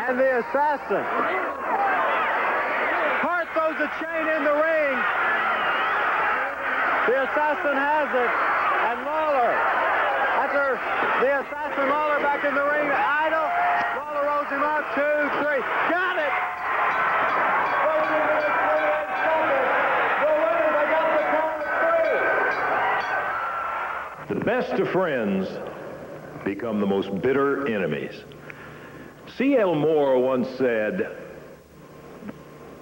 and the assassin. Hart throws a chain in the ring. The assassin has it, and Lawler, after the assassin, Lawler back in the ring, idle. Lawler rolls him up, 2, 3, got it! The best of friends become the most bitter enemies. C.L. Moore once said,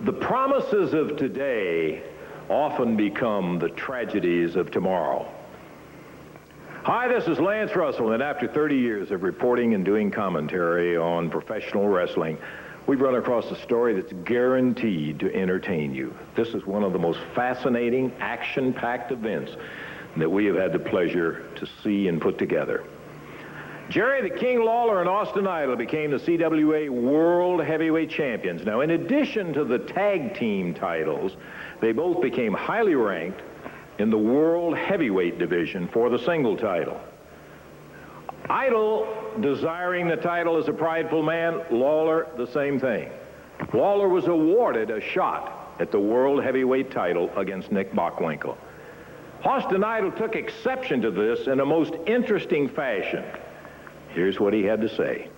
"The promises of today often become the tragedies of tomorrow." Hi, this is Lance Russell, and after 30 years of reporting and doing commentary on professional wrestling, we've run across a story that's guaranteed to entertain you. This is one of the most fascinating, action-packed events that we have had the pleasure to see and put together. Jerry the King Lawler and Austin Idol became the CWA World Heavyweight Champions. Now, in addition to the tag team titles, they both became highly ranked in the World Heavyweight division for the single title. Idol desiring the title as a prideful man, Lawler the same thing. Lawler was awarded a shot at the World Heavyweight title against Nick Bockwinkel. Austin Idol took exception to this in a most interesting fashion. Here's what he had to say.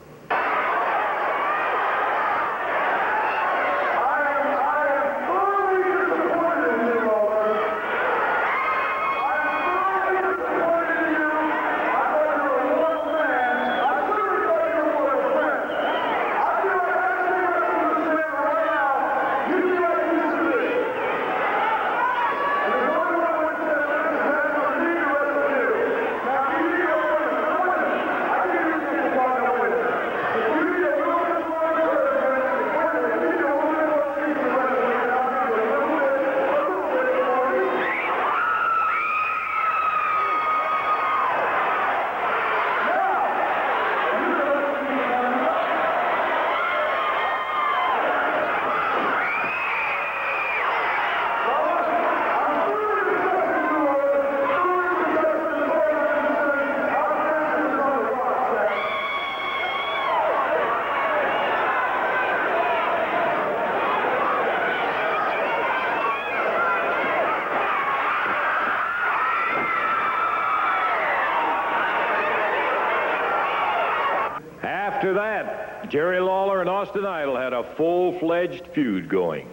After that, Jerry Lawler and Austin Idol had a full-fledged feud going.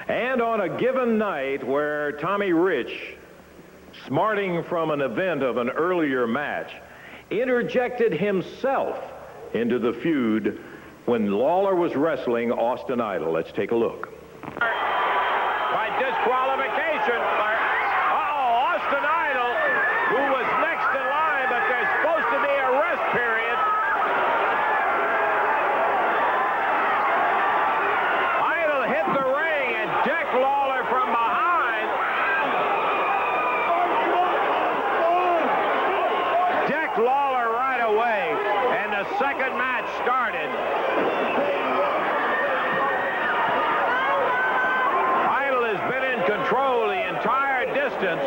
And on a given night where Tommy RIch, smarting from an event of an earlier match, interjected himself into the feud when Lawler was wrestling Austin Idol. Let's take a look. By disqualification, Austin Idol, who was next in line, but there's supposed to be a rest period. Idol hit the ring and decked Lawler from behind. Decked Lawler right away, and the second match started. Control the entire distance.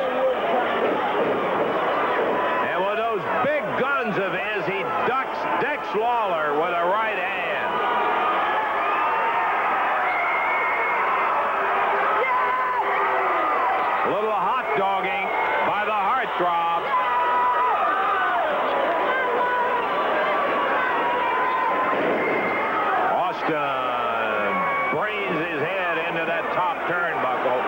And with those big guns of his, he decks Lawler with a right hand. A little hot dogging by the heartthrob. Austin brains his head into that top turnbuckle.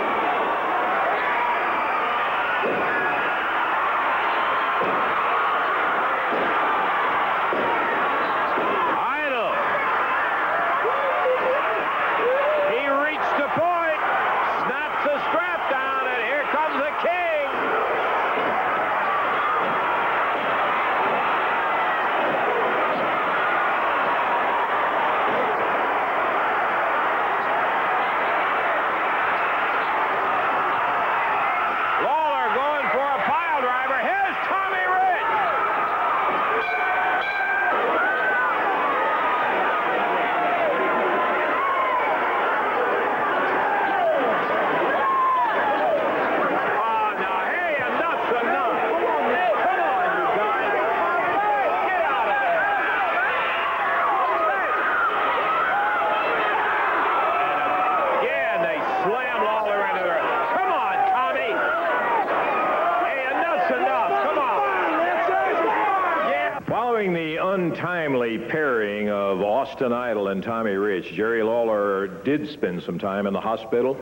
untimely pairing of Austin Idol and Tommy RIch. Jerry Lawler did spend some time in the hospital.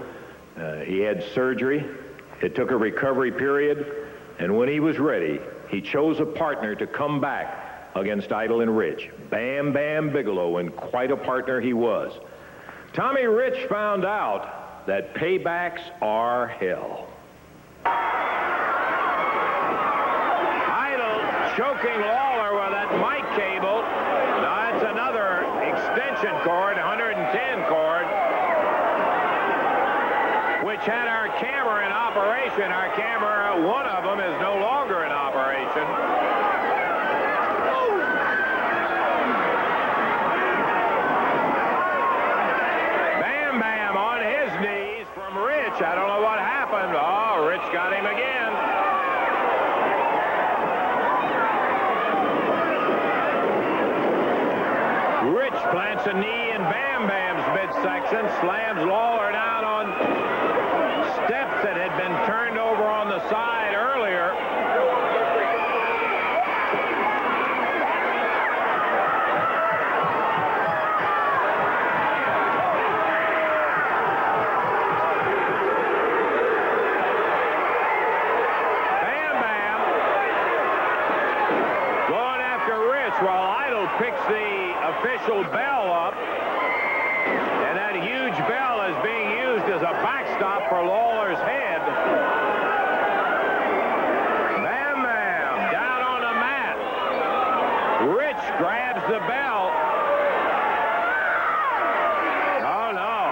He had surgery. It took a recovery period. And when he was ready, he chose a partner to come back against Idol and RIch. Bam Bam Bigelow, and quite a partner he was. Tommy RIch found out that paybacks are hell. Idol choking Lawler with that mic cable. Now that's another extension cord, 110 cord, which had our camera in operation. Our camera, one of them, is no longer in operation. Bam Bam on his knees from RIch. I don't know what happened. Oh, RIch got him again. RIch plants a knee in Bam Bam's midsection, slams Lawler down on steps that had been turned over on the side earlier. Bam Bam going after RIch while Idol picks the official bell up. And that huge bell is being used as a backstop for Lawler's head. Bam Bam down on the mat. RIch grabs the bell. Oh, no.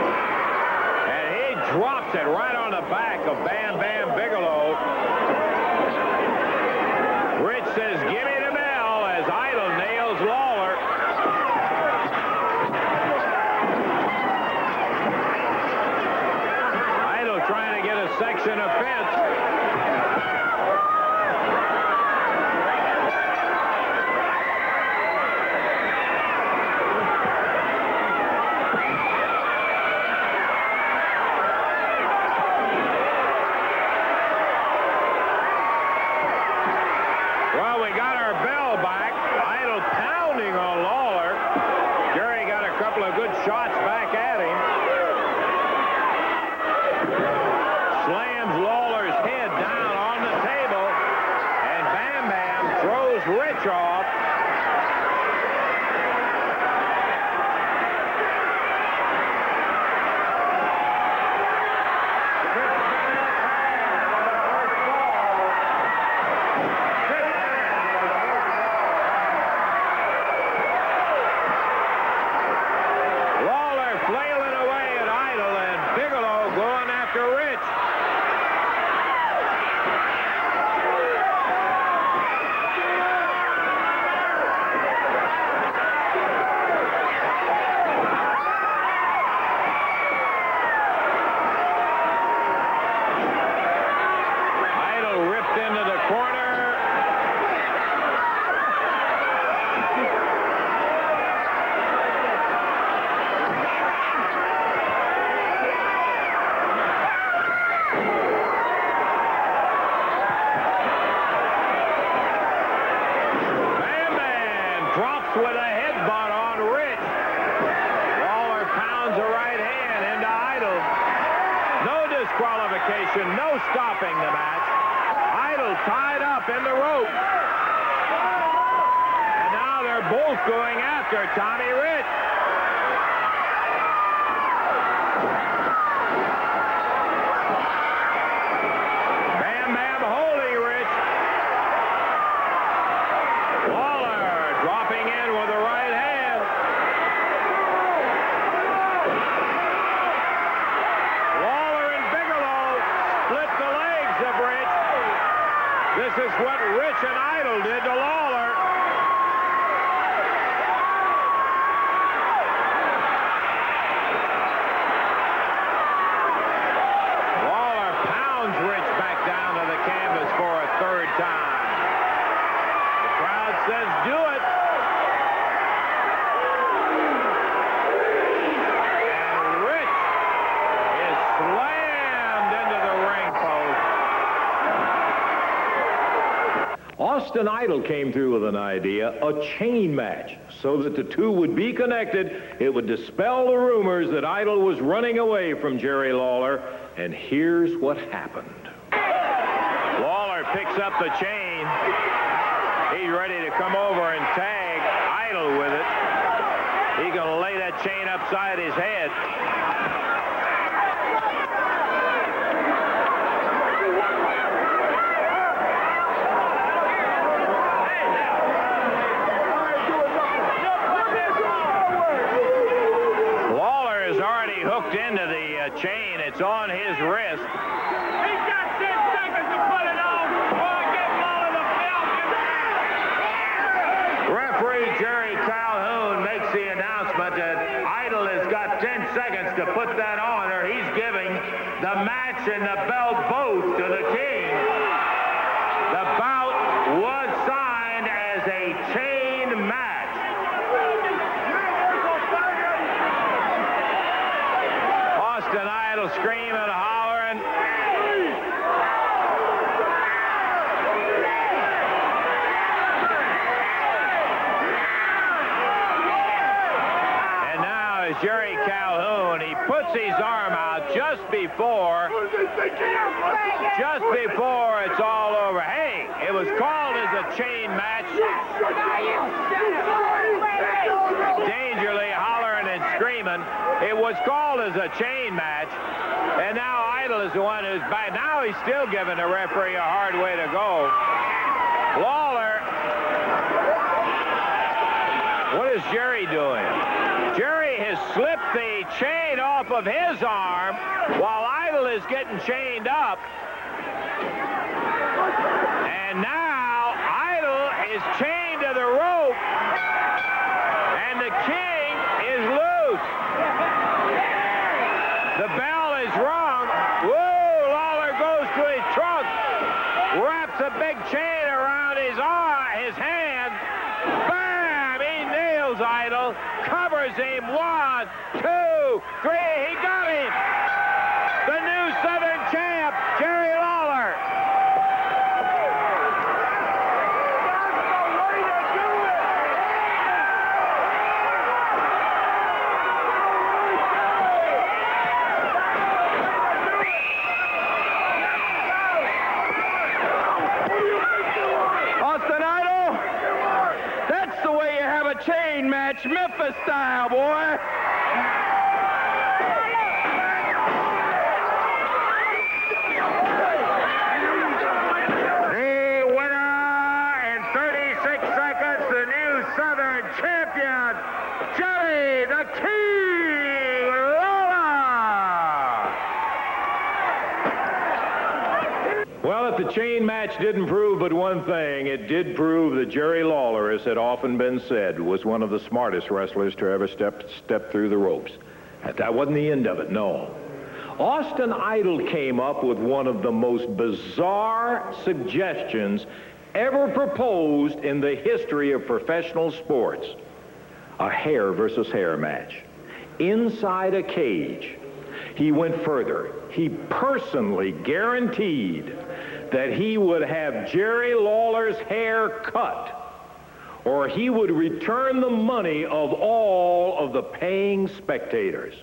And he drops it right on the back of Bam Bam Bigelow. RIch says, "Give me the bell," as Idol nails Lawler. Trying to get a section of fence. Well, we got our bell back. Idol pounding on Lawler. Jerry got a couple of good shots back at him. Slams Lawler's head down on the table, and Bam Bam throws RIch off. Lawler flailing away at Idol, and Bigelow going after RIch. With a headbutt on RIch. Lawler pounds a right hand into Idol. No disqualification, no stopping the match. Idol tied up in the rope. And now they're both going after Tommy RIch. Bam Bam holding RIch. Dropping in with the right hand. Lawler and Bigelow split the legs of RIch. This is what RIch and Idol did to Lawler. Lawler pounds RIch back down to the canvas for a third time. The crowd says, "Do it." Austin Idol came through with an idea, a chain match, so that the two would be connected. It would dispel the rumors that Idol was running away from Jerry Lawler, and here's what happened. Lawler picks up the chain. He's ready to come over and tag Idol with it. He's going to lay that chain upside his head. Into the chain. It's on his wrist. He's got 10 seconds to put it on or get Lawler the belt. Referee Jerry Calhoun makes the announcement that Idol has got 10 seconds to put that on, or he's giving the match and the belt both to the king. The bout was signed as a chain match. Austin Idol screaming and hollering. And now is Jerry Calhoun. He puts his arm out just before it's all over. Hey, it was called as a chain match. Dangerously hollering and screaming. It was called as a chain match, and now Idol is the one who's back. Now he's still giving the referee a hard way to go. Lawler, what is Jerry doing? Jerry has slipped the chain off of his arm while Idol is getting chained up. And now Idol is chained to the rope, and the king is loose. The bell is rung. Whoa, Lawler goes to his trunk, wraps a big chain around his arm, his hand. Bam! He nails Idol, covers him. 1, 2, 3. He got him. The new Southern champ, Jerry Lawler. Chain match, Memphis style, boy. The winner in 36 seconds, the new Southern champion, Jerry the King Lawler. Well, if the chain match didn't prove but one thing, it did prove that Jerry Lawler, as had often been said, was one of the smartest wrestlers to ever step through the ropes. That wasn't the end of it, no. Austin Idol came up with one of the most bizarre suggestions ever proposed in the history of professional sports. A hair versus hair match. Inside a cage. He went further. He personally guaranteed that he would have Jerry Lawler's hair cut, or he would return the money of all of the paying spectators.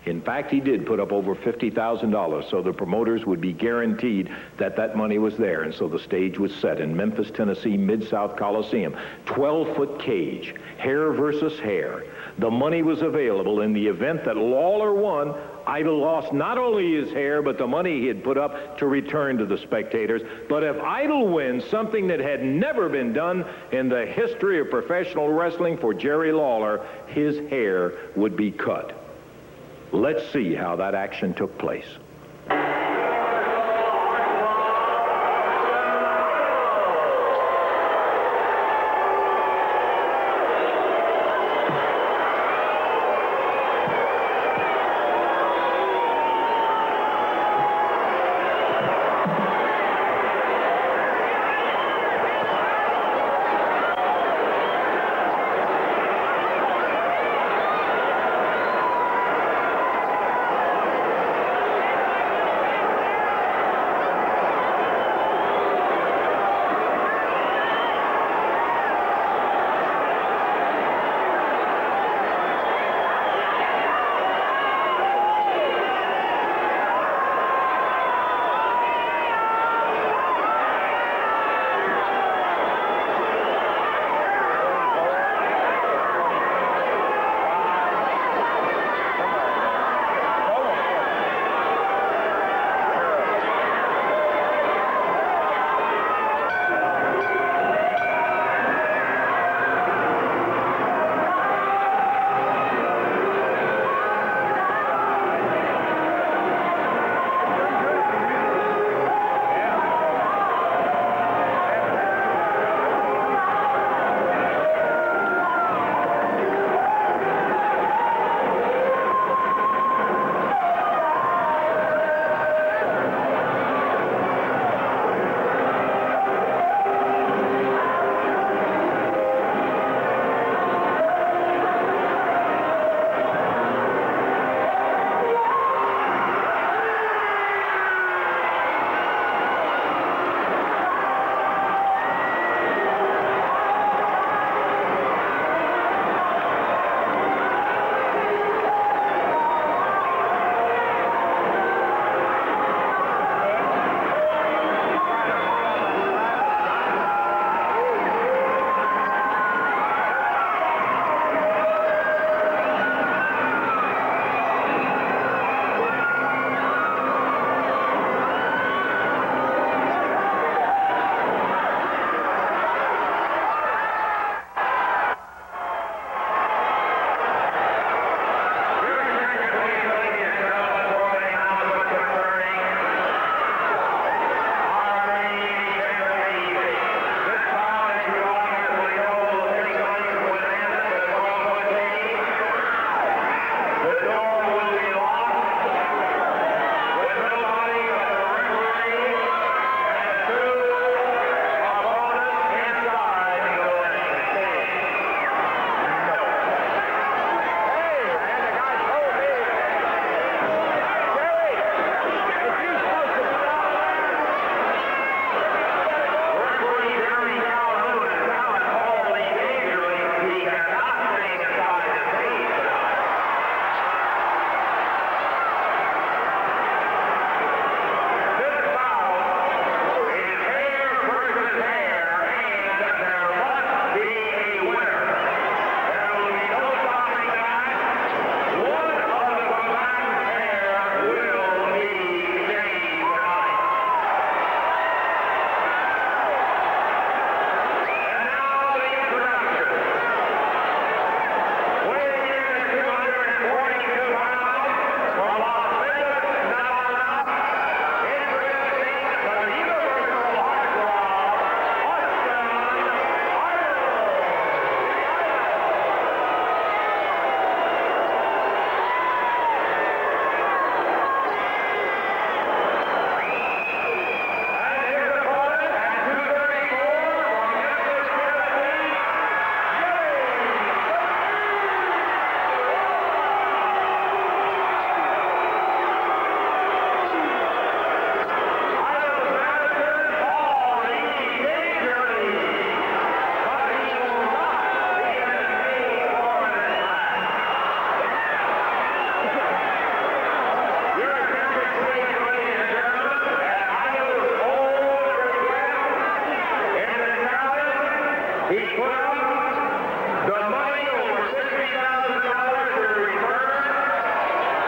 In fact, he did put up over $50,000, so the promoters would be guaranteed that that money was there. And so the stage was set in Memphis, Tennessee, Mid-South Coliseum. 12-foot cage, hair versus hair. The money was available. In the event that Lawler won, Idol lost not only his hair, but the money he had put up to return to the spectators. But if Idol wins, something that had never been done in the history of professional wrestling for Jerry Lawler, his hair would be cut. Let's see how that action took place. He put up the money over $60,000 to return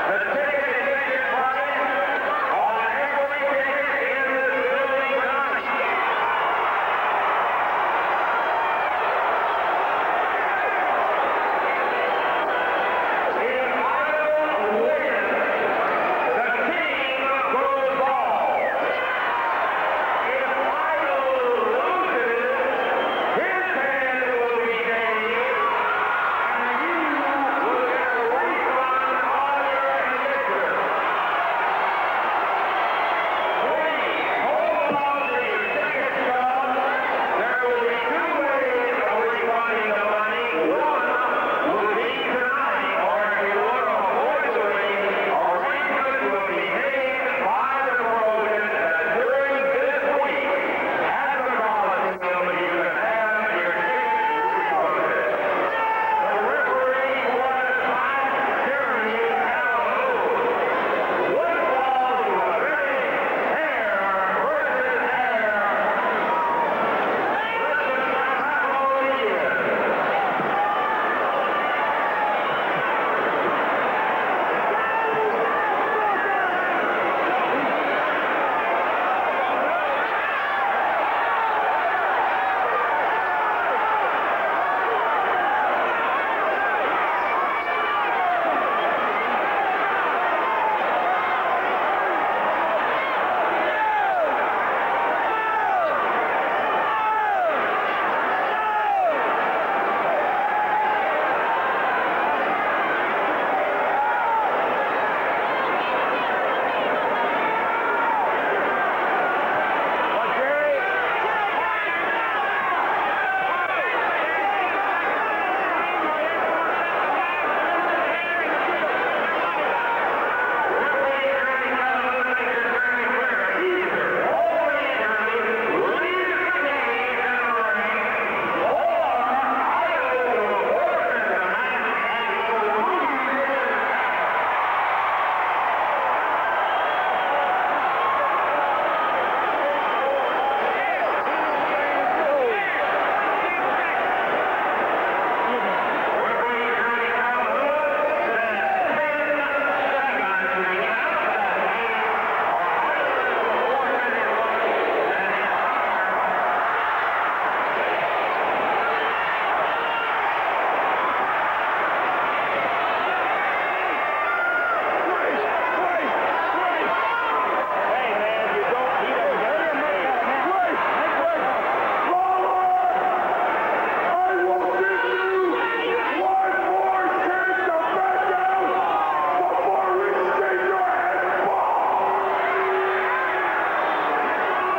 the ticket price on every ticket in this building tonight. If Idol wins, the king goes bald. If Idol loses, his hand will be shaved, and you will get a refund on your admission. Please hold on to your ticket stub. There will be two ways of refunding the money. One will be tonight, or if you want to avoid the ring, arrangements will be made by the promotion that during this week at the Coliseum you can have your tickets refunded. The referee for this match, Jeremy Calhoun. One fall to a ring, hair versus hair. Listen,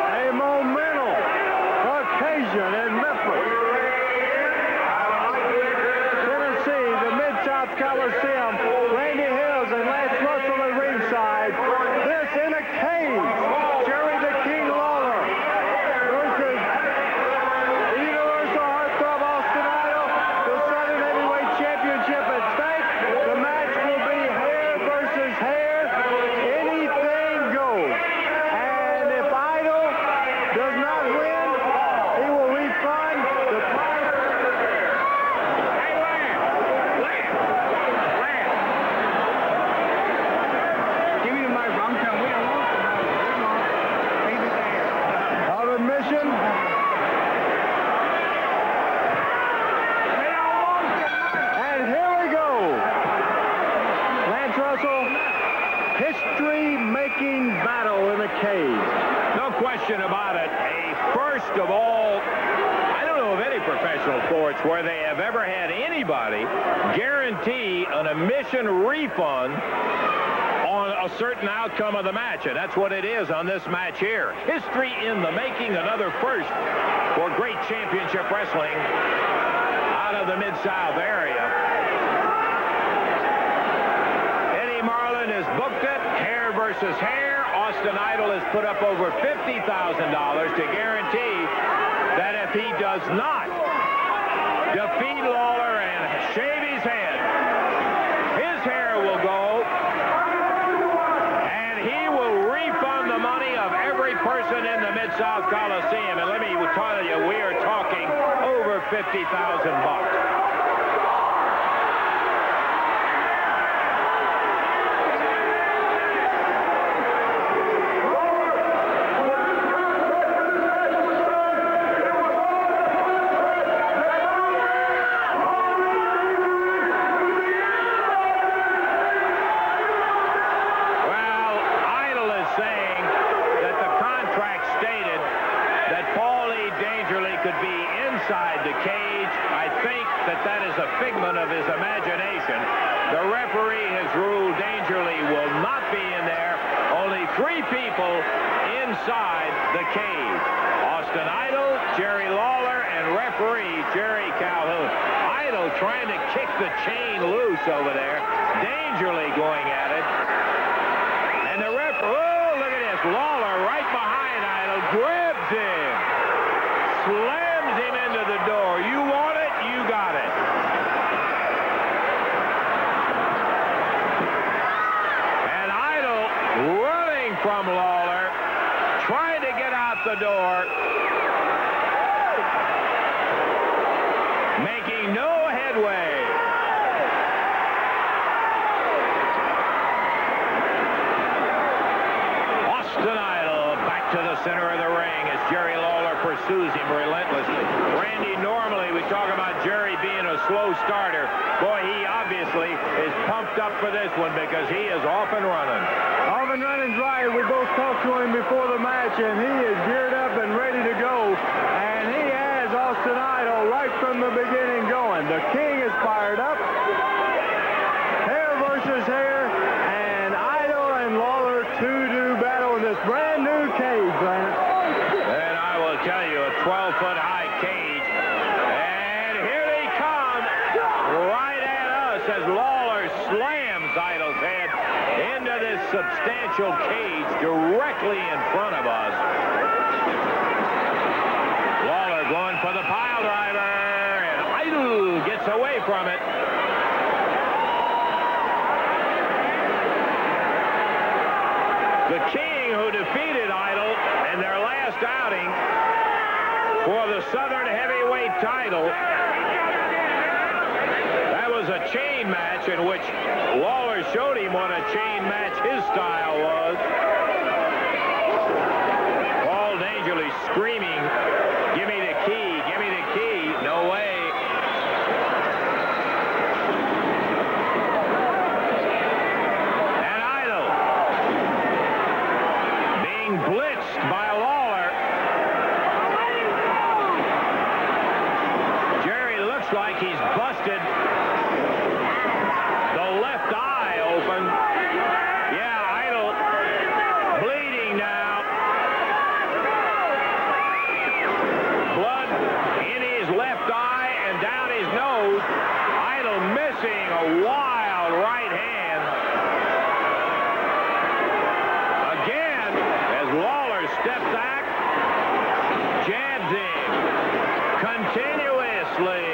a momental occasion in Memphis, Tennessee, the Mid-South Coliseum. Randy Hills and Lance Russell at ringside. This in a cage. Jerry the King Lawler versus the Universal Heartthrob Austin Idol. The Southern Heavyweight Championship at stake. The match will be hair versus hair. Anything goes. And if Idol does not win, he will refund the price. Hey, Lance. Give me the mic. I'm telling you, we don't want the mic. Of admission. And here we go. Lance Russell, history-making battle in a cage. No question about it. A first of all, I don't know of any professional sports where they have ever had anybody guarantee an admission refund on a certain outcome of the match, and that's what it is on this match here. History in the making, another first for great championship wrestling out of the Mid-South area. Eddie Marlin has booked it, hair versus hair. Austin Idol has put up over $50,000 to guarantee that if he does not defeat Lawler and shave his head, his hair will go, and he will refund the money of every person in the Mid-South Coliseum. And let me tell you, we are talking over $50,000. The cage. I think that is a figment of his imagination. The referee has ruled Danger Lee will not be in there. Only 3 people inside the cage. Austin Idol, Jerry Lawler, and referee Jerry Calhoun. Idol trying to kick the chain loose over there. Danger Lee going at it. And the referee, oh, look at this. Lawler right behind Idol, grabs him. Slams him into the door. You want it, you got it. And Idol running from Lawler, trying to get out the door, making no headway. Austin Idol back to the center of the ring as Jerry Lawler pursues him relentlessly. Randy, normally we talk about Jerry being a slow starter. Boy, he obviously is pumped up for this one because he is off and running. Off and running's right. We both talked to him before the match, and he is geared up and ready to go. And he has Austin Idol right from the beginning going. The King is fired up. Hair versus hair, and Idol and Lawler to battle in this brand new cage, Lance. And I will tell you, a 12-foot high cage. And here they come right at us as Lawler slams Idol's head into this substantial cage directly in front of us. Lawler going for the pile driver, and Idol gets away from it. The King, who defeated Idol in their last outing for the Southern Heavyweight title. That was a chain match in which Lawler showed him what a chain match his style was. Paul Dangerly screaming, "Give me the key, give me the key." No way. Blitzed by Lawler. Jerry looks like he's busted the left eye open. Yeah, Idol bleeding now. Blood in his left eye and down his nose. Idol missing a wild right hand. Lawler steps back, jabs him continuously.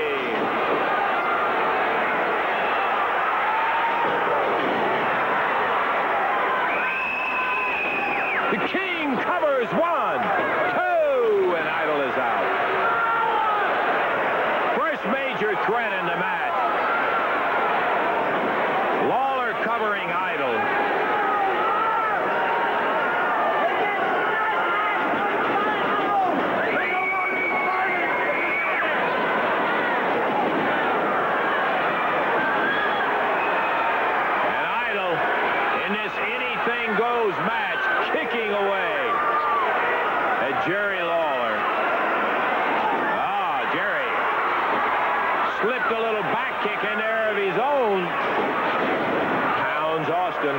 The King covers 1, 2, and Idol is out. First major threat in the match. Lawler covering Idol. Goes match, kicking away at Jerry Lawler. Jerry slipped a little back kick in there of his own. Pounds Austin.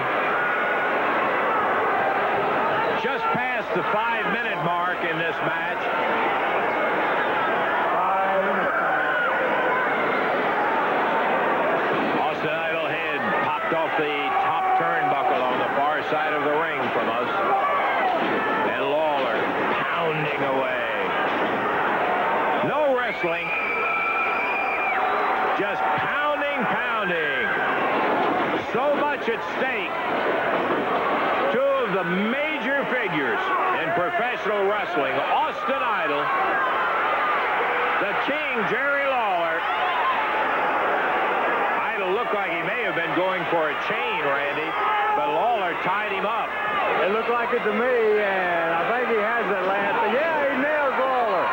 Just past the 5-minute mark in this match. Austin Idol head popped off the top turnbuckle on the far side of the ring from us. And Lawler pounding away. No wrestling. Just pounding. So much at stake. 2 of the major figures in professional wrestling. Austin Idol, the King, Jerry Lawler. Idol looked like he may have been going for a chain, Randy, but Lawler tied him up. It looked like it to me, and I think he has it, Lance. But yeah, he nails Lawler.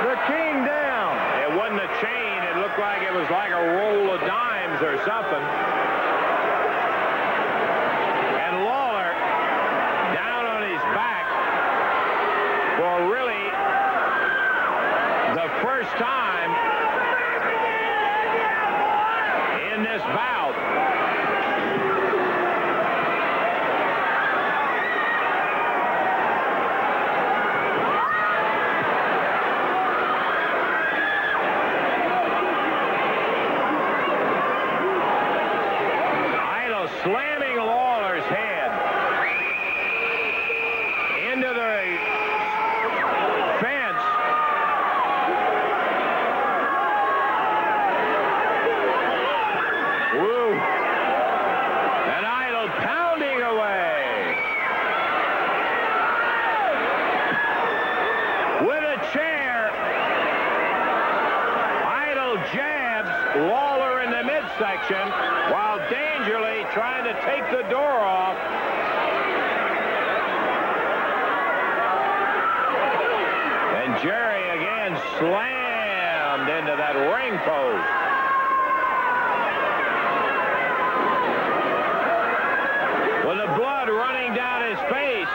The King down. It wasn't a chain. It looked like it was like a roll of dimes or something. And Lawler down on his back for really the first time in this bout. Slamming Lawler's head into the fence. Woo. And Idol pounding away. With a chair. Idol jabs Lawler in the midsection while dangerously trying to take the door off. And Jerry again slammed into that ring post. With the blood running down his face,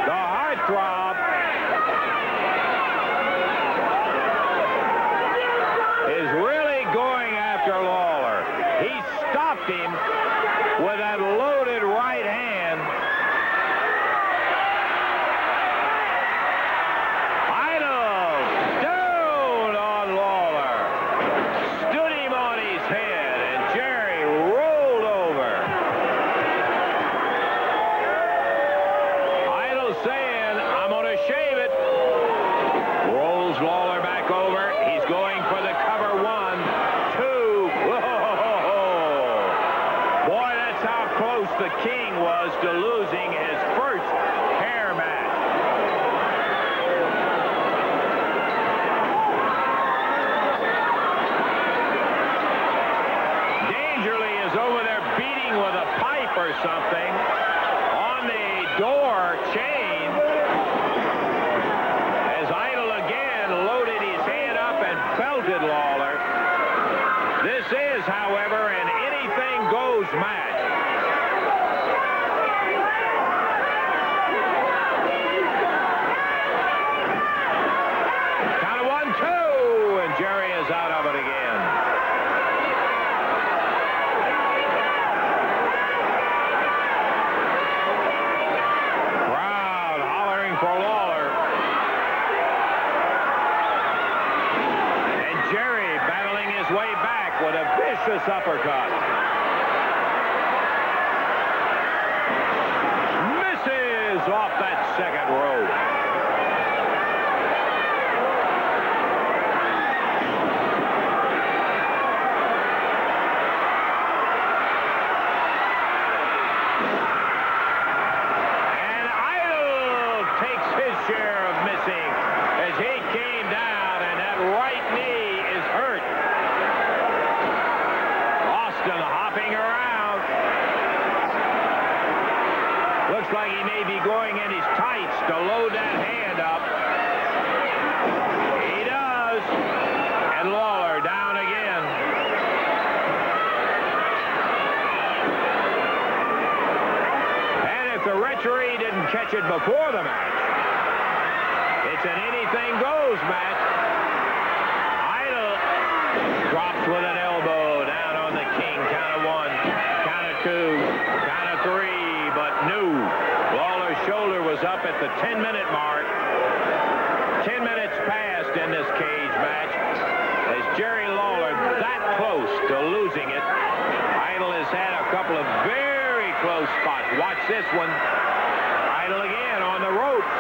the heartthrob is really going after Lawler. He stopped him with that loaded right hand. Idol down on Lawler. Stood him on his head, and Jerry rolled over. Idol saying, I'm going to shave it. Rolls Lawler back over. He's going for the cover. 1, 2. Boy, that's how close the King was to losing his first hair match. Dangerously is over there beating with a pipe or something on the door chain as Idol again loaded his hand up and belted Lawler. This is, however, an anything-goes match. Count of 1, 2, and Jerry is out of it again. Crowd hollering for Lawler. And Jerry battling his way back with a vicious uppercut. Misses off that second rope. And Idol takes his share of missing as he came down, and that right knee is hurt. Austin hopping around. Looks like he may be going in his tights to load that hand up. He does. And Lawler down again. And if the referee didn't catch it before the match, it's an anything-goes match. Idol drops with an elbow down on the King. Count of 1, count of 2, count of 3, but no. Lawler's shoulder was up at the 10-minute mark. 10 minutes passed in this cage match as Jerry Lawler that close to losing it. Idol has had a couple of very close spots. Watch this one. Idol again on the ropes.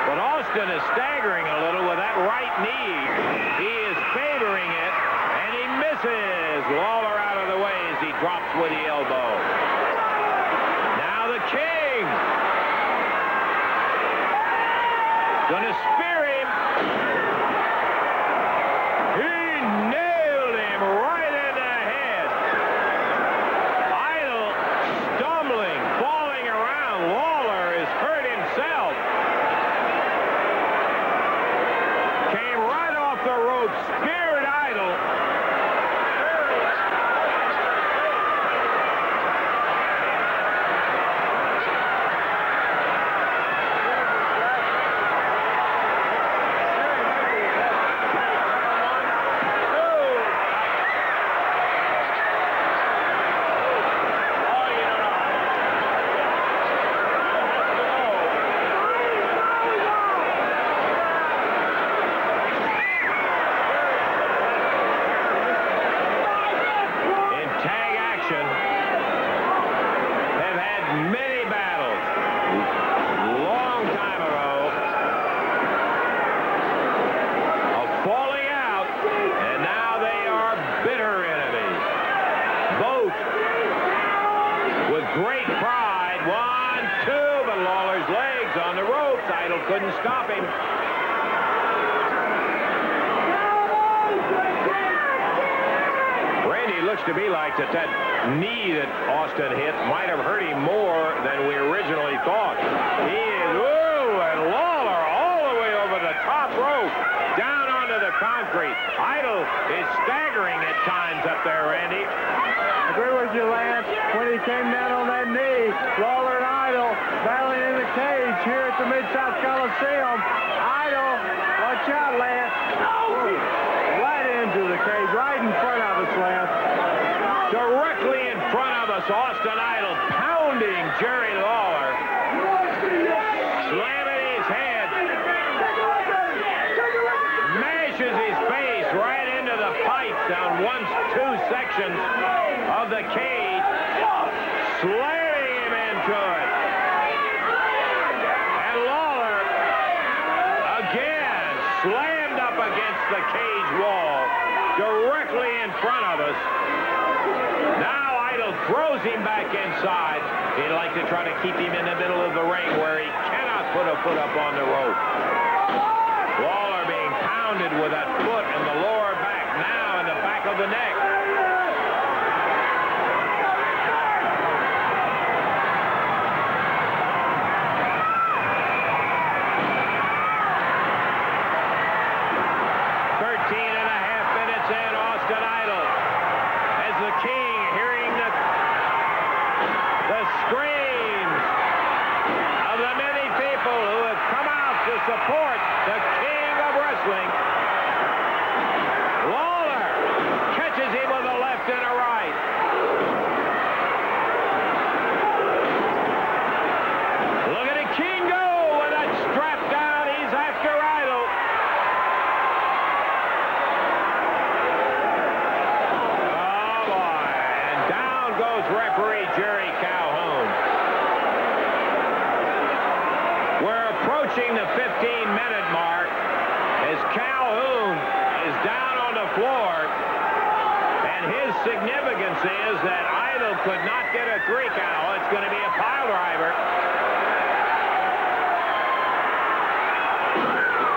But Austin is staggering a little with that right knee. He is favoring it, and he misses. Lawler out of the way as he drops with the elbow. Now the King. Gonna spear him. stop him. Randy, looks to me like that knee that Austin hit might have hurt him more than we originally thought. He is, and Lawler all the way over the top rope, down onto the concrete. Idol is staggering at times up there, Randy. I agree with you, Lance. When he came down on that knee, Lawler and Idol battling in the cage here at the Mid-South Coliseum. Idol, watch out, Lance. Right into the cage, right in front of us, Lance. Directly in front of us, Austin Idol pounding Jerry Lawler. Slamming his head. Mashes his face right into the pipes down two sections of the cage. Slamming him into it. And Lawler again slammed up against the cage wall directly in front of us. Now Idol throws him back inside. He'd like to try to keep him in the middle of the ring where he cannot put a foot up on the rope. Lawler being pounded with that foot in the lower back, now in the back of the neck. Support the King of Wrestling. Lawler catches him with a left and a right. Look at the King go with that strap down. He's after Idol. Oh boy. And down goes referee Jerry Calhoun. We're approaching the 15-minute mark as Calhoun is down on the floor, and his significance is that Idol could not get a 3 count. It's going to be a pile driver.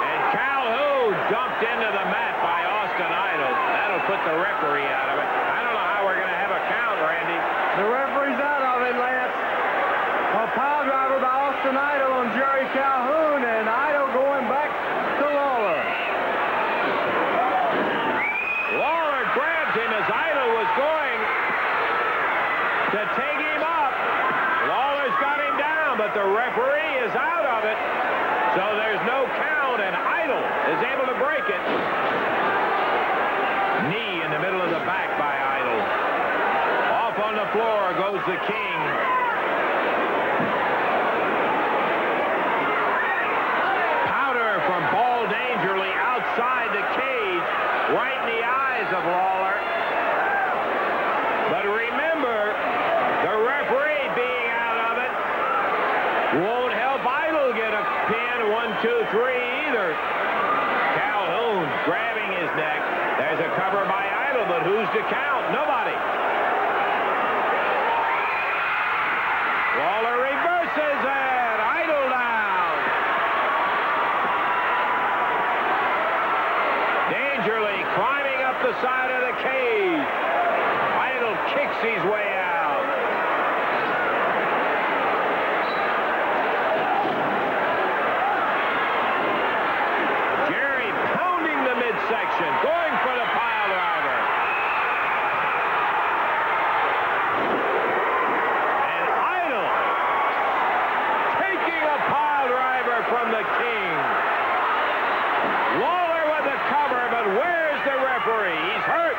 And Calhoun dumped into the mat by Austin Idol. That'll put the referee out of it. I don't know how we're going to have a count, Randy. The referee's out of it, Lance. A pile driver by Austin Idol on Jerry Calhoun, and Idol going back to Lawler. Lawler grabs him as Idol was going to take him up. Lawler's got him down, but the referee is out of it. So there's no count, and Idol is able to break it. Knee in the middle of the back by Idol. Off on the floor goes the King. From Ball Dangerly outside the cage, right in the eyes of Lawler. But remember, the referee being out of it won't help Idol get a pin, 1, 2, 3 either. Calhoun grabbing his neck. There's a cover by Idol, but who's to count? Nobody. Lawler reverses it. Idol down. Dangerly climbing up the side of the cage. Idol kicks his way out. Jerry pounding the midsection, going for the pile driver. And Idol taking a pile driver from the King. Lawler with the cover, but where's the referee? He's hurt.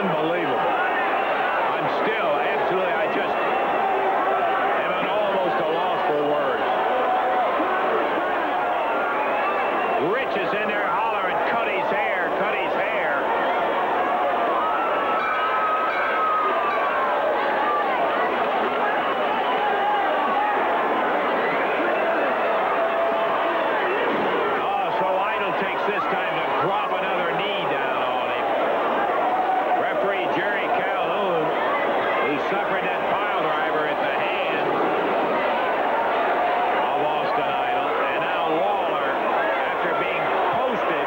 Unbelievable. I'm still absolutely, I just am at almost a loss for words. Rich is in there hollering, cut his hair, cut his hair. Oh, so Idol takes this time to drop another knee down on him. Referee Jerry Calhoun, who suffered that pile driver at the hands of Austin Idol, and now Lawler, after being posted,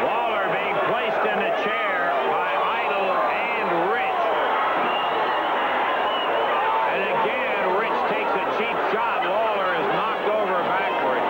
Lawler being placed in the chair by Idol and Rich. And again, Rich takes a cheap shot. Lawler is knocked over backward.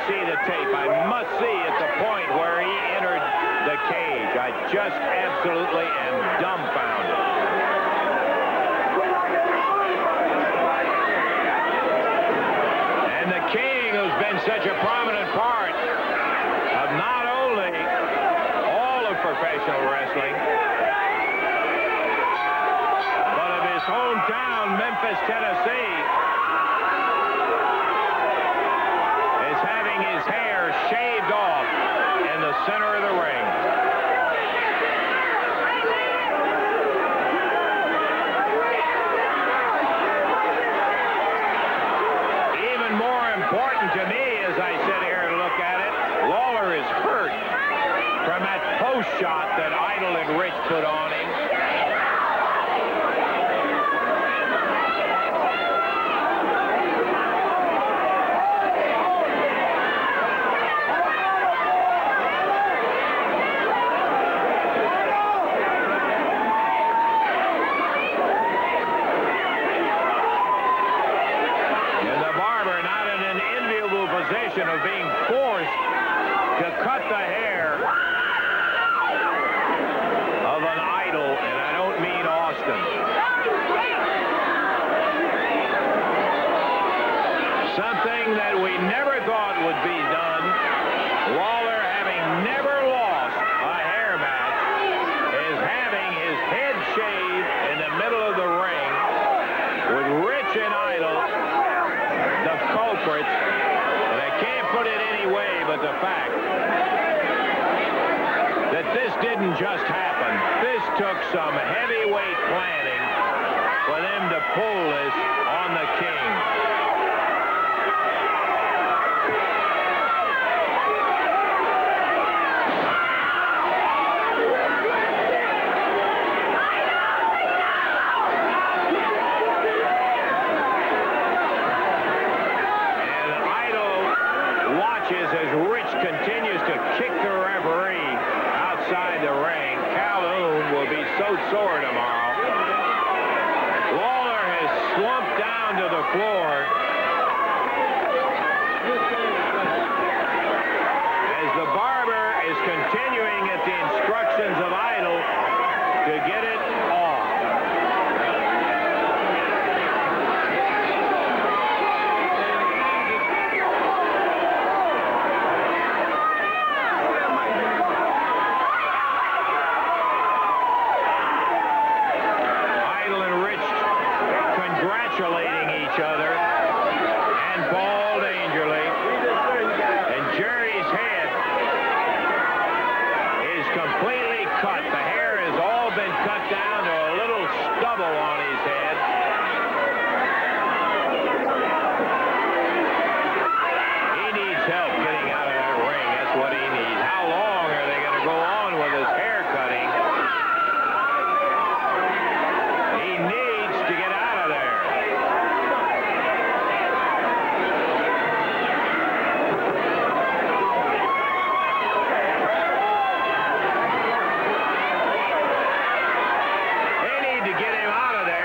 see the tape. I must see at the point where he entered the cage. I just absolutely am dumbfounded. And the King, who's been such a prominent part of not only all of professional wrestling, but of his hometown, Memphis, Tennessee, is having his hair shaved off in the center of the ring. Even more important to me as I sit here and look at it, Lawler is hurt from that post shot that Idol and Rich put on him. Of being forced to cut the hair of an idol, and I don't mean Austin. Something that we never thought would be done. Lawler, having never lost a hair match, is having his head shaved in the middle of the ring with Rich and Idol, the culprits. Can't put it any way but the fact that this didn't just happen. This took some heavyweight planning for them to pull this on the King. As Rich continues to kick the referee outside the ring. Calhoun will be so sore tomorrow. Lawler has slumped down to the floor as the barber is continuing at the instructions of Idol to get it off. Congratulating each other and Paul Dangerly, and Jerry's head is completely cut. The hair has all been cut down to a little stubble on his head. He needs help getting out of that ring. That's what he needs. How long are they going to go on with his hair cutting? He needs to get out of there. They need to get him out of there.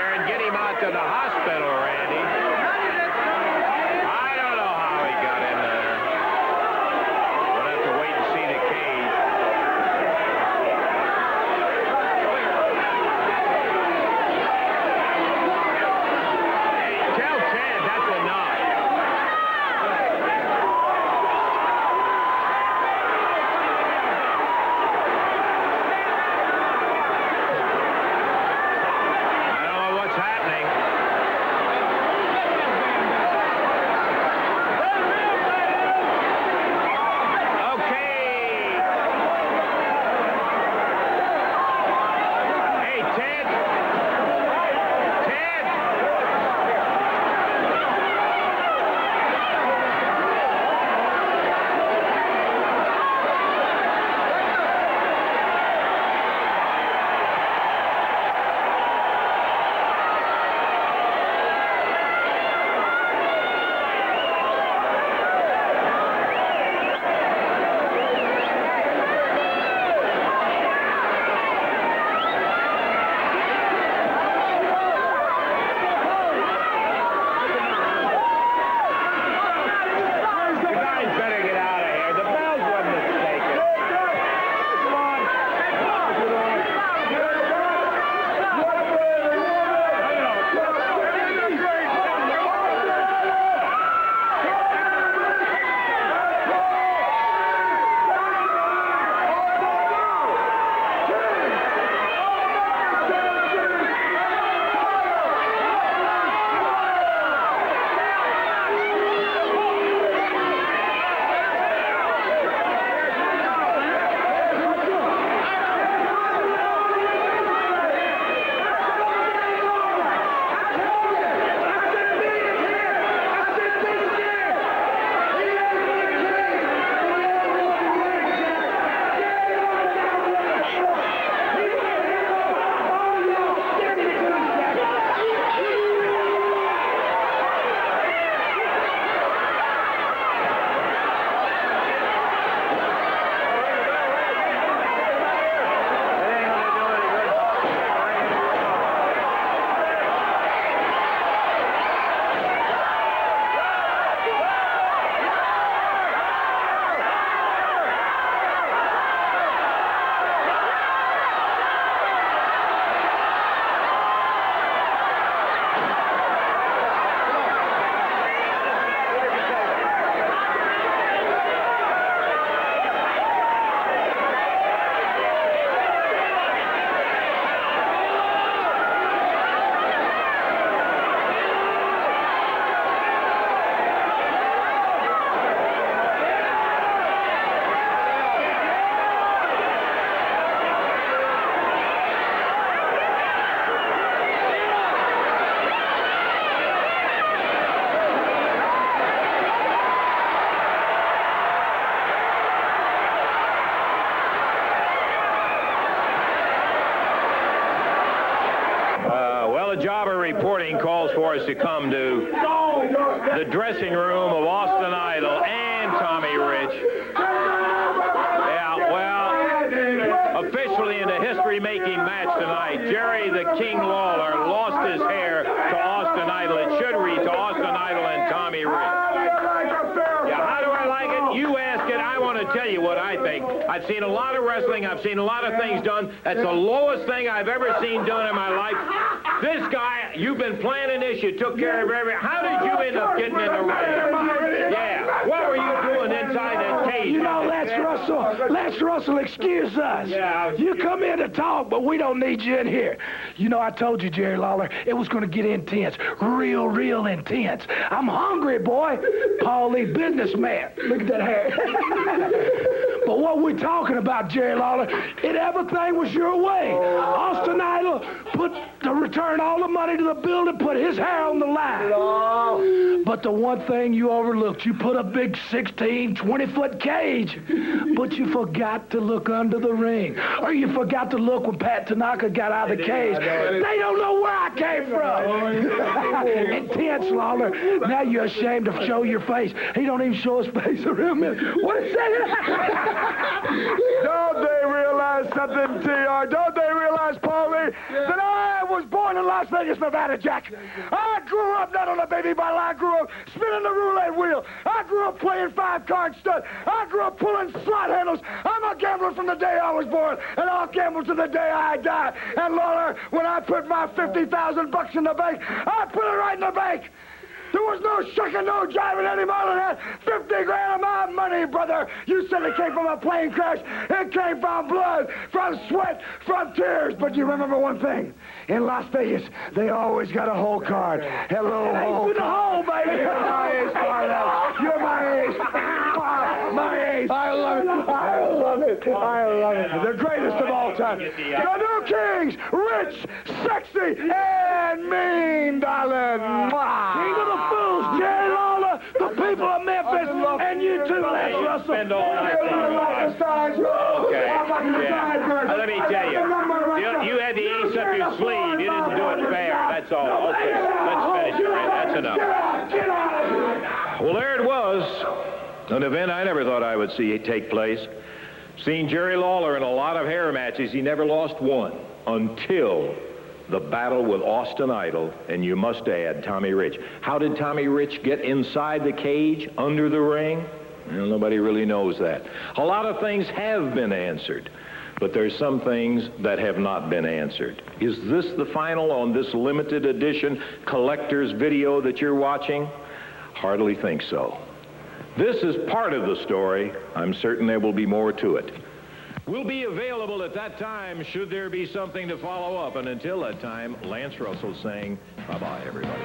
for us to come to the dressing room of Austin Idol and Tommy RIch. Yeah, well, officially in a history-making match tonight, Jerry the King Lawler lost his hair to Austin Idol. It should read to Austin Idol and Tommy RIch. Yeah, how do I like it? You ask it. I want to tell you what I think. I've seen a lot of wrestling. I've seen a lot of things done. That's the lowest thing I've ever seen done in my life. This guy, you've been planning this. You took care of everything. How did you end up getting in the ring? Yeah. What were you doing inside that cage? You know, Les Russell, excuse us. Yeah. You come in to talk, but we don't need you in here. You know, I told you, Jerry Lawler, it was going to get intense. Real intense. I'm hungry, boy. Paulie, businessman. Look at that hair. But what we're talking about, Jerry Lawler, everything was your way. Austin Idol put to return all the money to the building, put his hair on the line. But the one thing you overlooked, you put a big 16, 20-foot cage, but you forgot to look under the ring. Or you forgot to look when Pat Tanaka got out of the cage. They don't know where I came from. Intense, Lawler. Now you're ashamed to show your face. He don't even show his face around me. What is that? Don't they realize something, TR? Don't they realize, Paulie, that I was born in Las Vegas, Nevada, Jack? I grew up not on a baby bottle. I grew up spinning the roulette wheel. I grew up playing 5-card stud. I grew up pulling slot handles. I'm a gambler from the day I was born, and I'll gamble to the day I die. And Lawler, when I put my $50,000 in the bank, I put it right in the bank. There was no shucking, no jiving any more than that. 50 grand of my money, brother. You said it came from a plane crash. It came from blood, from sweat, from tears. But you remember one thing. In Las Vegas, they always got a hole card. Hello, hole. The hole, baby. You're my ace, Parnell. You're my ace. My ace. I love it. I love it. I love it. The greatest of all time. The new kings, rich, sexy, and mean, darling. King of the fools, Jerry Lawler, the people of Memphis, and you too, Les Russell. Spend all night. Okay. Yeah. Let me tell you, you had the ace up your sleeve. You didn't do it fair. That's all. Okay. Let's finish it, man. That's enough. Well, there it was. An event I never thought I would see take place. Seen Jerry Lawler in a lot of hair matches. He never lost one until the battle with Austin Idol, and you must add Tommy RIch. How did Tommy RIch get inside the cage, under the ring? Well, nobody really knows that. A lot of things have been answered, but there's some things that have not been answered. Is this the final on this limited edition collector's video that you're watching? Hardly think so. This is part of the story. I'm certain there will be more to it. We'll be available at that time should there be something to follow up. And until that time, Lance Russell saying bye-bye, everybody.